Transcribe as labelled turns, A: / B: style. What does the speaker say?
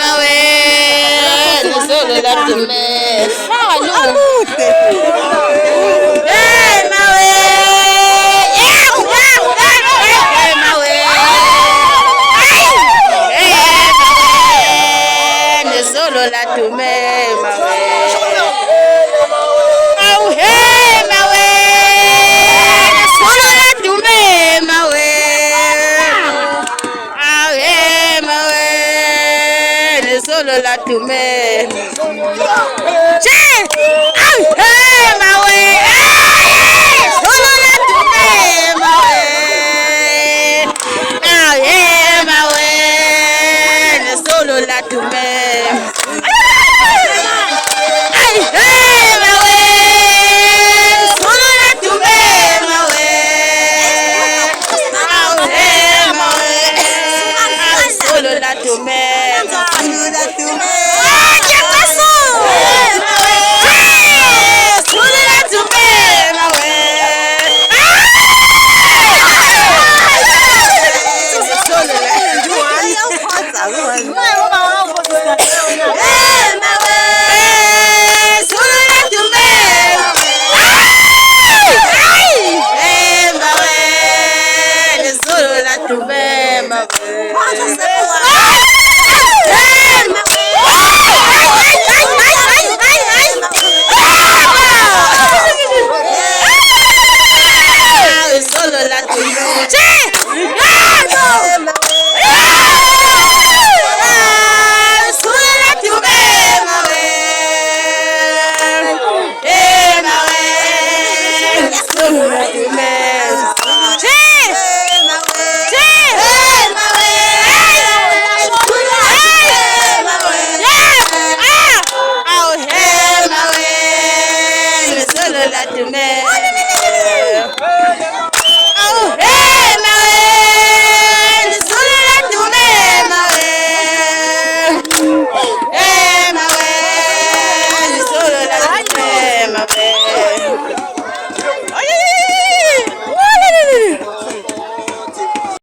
A: mawe, solo la tume. Solo la tume mawe. Au he mawe. Solo la tume mawe. Au he mawe. Solo la tume. Che. Au he mawe. Solo la tume mawe. Au he mawe. Solo la tume. Hey!